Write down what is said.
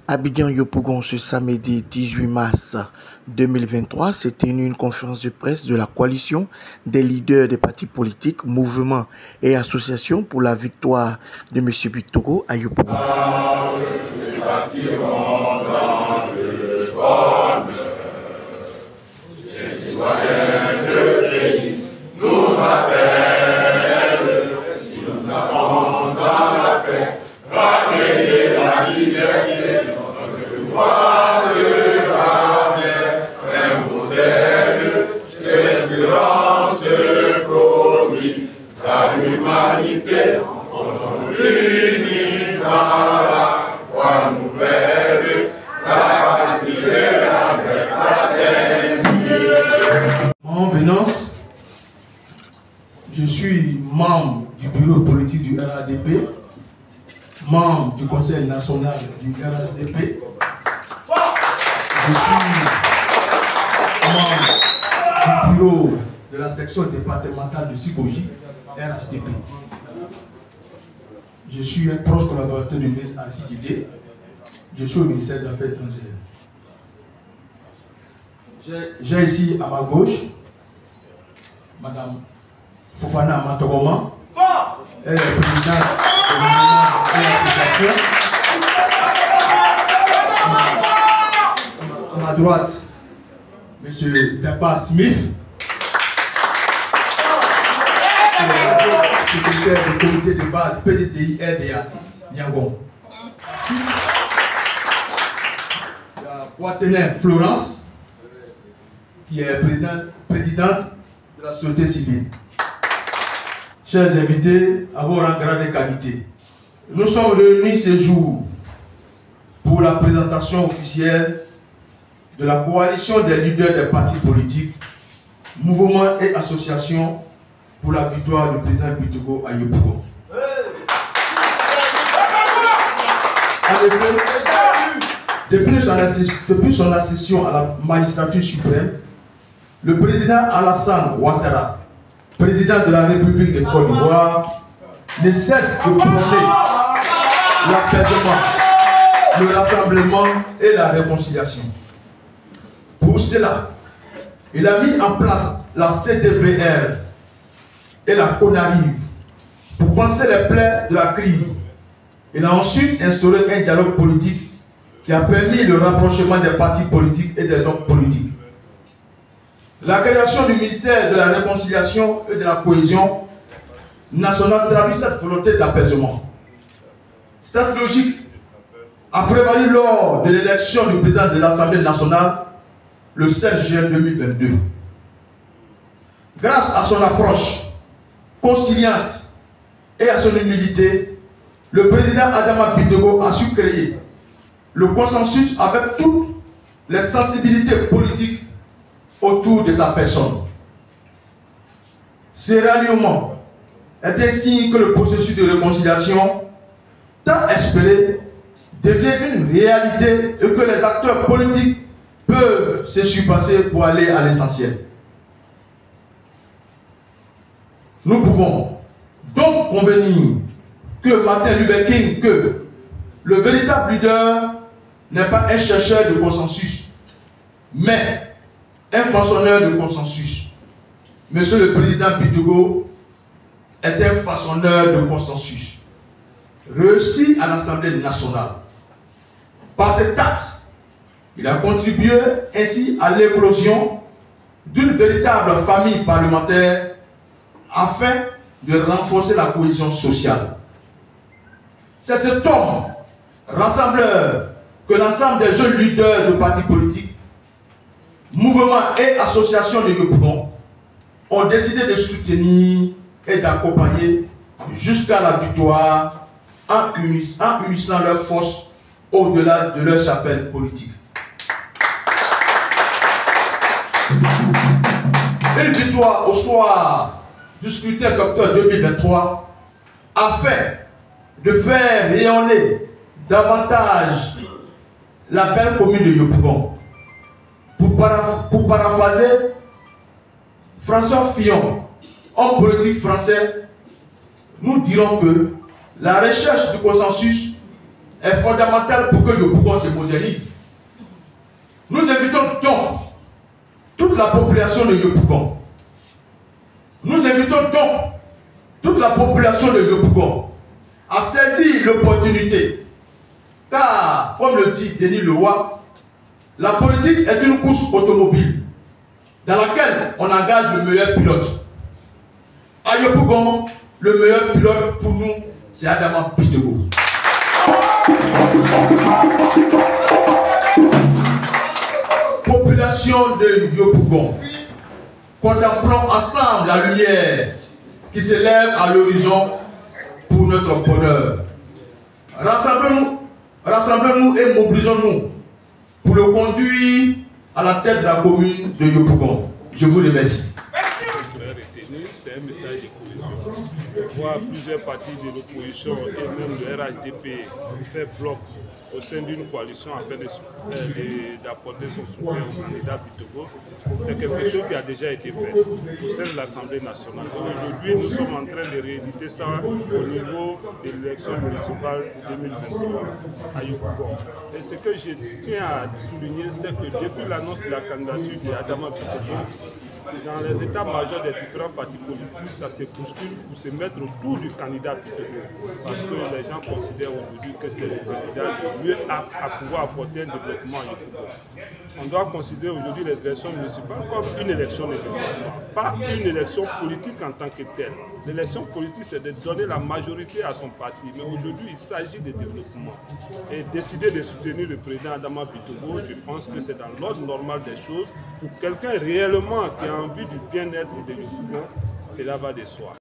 Abidjan Yopougon, ce samedi 18 mars 2023, s'est tenue une conférence de presse de la coalition des leaders des partis politiques, mouvements et associations pour la victoire de M. Bictogo à Yopougon. L'humanité unie dans la foi nouvelle, la patrie avec fraternité. En venance, je suis membre du bureau politique du RADP, membre du conseil national du RHDP. Je suis membre du bureau de la section départementale de Siboji, RHDP. Je suis un proche collaborateur du ministre Alci Didier. Je suis au ministère des Affaires étrangères. J'ai ici à ma gauche Madame Fofana Amatogoma. Elle est présidente du mouvement et l'association. À ma droite, M. Dapa Smith, secrétaire du comité de base PDCI RDA Yangon. La Poiténaire Florence, qui est présidente de la société civile. Chers invités, à vos rangs, grades et qualités, nous sommes réunis ce jour pour la présentation officielle de la coalition des leaders des partis politiques, mouvements et associations pour la victoire du président Bictogo à Yopougon. En effet, depuis son accession à la magistrature suprême, le président Alassane Ouattara, président de la République de Côte d'Ivoire, ne cesse de prôner l'apaisement, le rassemblement et la réconciliation. Pour cela, il a mis en place la CDVR et la CONARIV pour penser les plaies de la crise. Il a ensuite instauré un dialogue politique qui a permis le rapprochement des partis politiques et des hommes politiques. La création du ministère de la Réconciliation et de la Cohésion nationale traduit cette volonté d'apaisement. Cette logique a prévalu lors de l'élection du président de l'Assemblée nationale le 16 juin 2022. Grâce à son approche conciliante et à son humilité, le président Adama Bictogo a su créer le consensus avec toutes les sensibilités politiques autour de sa personne. Ce ralliement est un signe que le processus de réconciliation, tant espéré, devient une réalité et que les acteurs politiques peuvent se surpasser pour aller à l'essentiel. Nous pouvons donc convenir que Martin Luther King, que le véritable leader n'est pas un chercheur de consensus, mais un façonneur de consensus. Monsieur le président Bictogo est un façonneur de consensus, réussi à l'Assemblée nationale. Par cet acte, il a contribué ainsi à l'éclosion d'une véritable famille parlementaire afin de renforcer la cohésion sociale. C'est cet homme rassembleur que l'ensemble des jeunes leaders de partis politiques, mouvements et associations de Yopougon ont décidé de soutenir et d'accompagner jusqu'à la victoire en unissant leurs forces au-delà de leur chapelle politique. Une victoire au soir du scrutin d'octobre 2023 afin de faire rayonner davantage la belle commune de Yopougon. Pour paraphraser François Fillon, homme politique français, nous dirons que la recherche du consensus est fondamentale pour que Yopougon se modernise. Nous invitons donc toute la population de Yopougon. Nous invitons donc toute la population de Yopougon à saisir l'opportunité. Car, comme le dit Denis Leroy, la politique est une course automobile dans laquelle on engage le meilleur pilote. À Yopougon, le meilleur pilote pour nous, c'est Adama Bitego. Population de Yopougon, contemplons ensemble la lumière qui s'élève à l'horizon pour notre bonheur. Rassemblons-nous et mobilisons-nous pour le conduire à la tête de la commune de Yopougon. Je vous remercie. C'est un message de cohésion. On voit plusieurs partis de l'opposition et même le RHDP faire bloc au sein d'une coalition afin d'apporter son soutien au candidat Bitego. C'est quelque chose qui a déjà été fait au sein de l'Assemblée nationale. Aujourd'hui, nous sommes en train de rééditer ça au niveau de l'élection municipale 2023 à Yopougon. Et ce que je tiens à souligner, c'est que depuis l'annonce de la candidature d'Adama Bitego, dans les états-majors des différents partis politiques, ça se bouscule pour se mettre autour du candidat Bitego. Parce que les gens considèrent aujourd'hui que c'est le candidat le mieux apte à pouvoir apporter un développement à Yopougon. On doit considérer aujourd'hui les élections municipales comme une élection de développement, pas une élection politique en tant que telle. L'élection politique, c'est de donner la majorité à son parti. Mais aujourd'hui, il s'agit de développement. Et décider de soutenir le président Adama Bitego, je pense que c'est dans l'ordre normal des choses. Pour quelqu'un réellement qui a envie du bien-être de Yopougon, cela va de soi.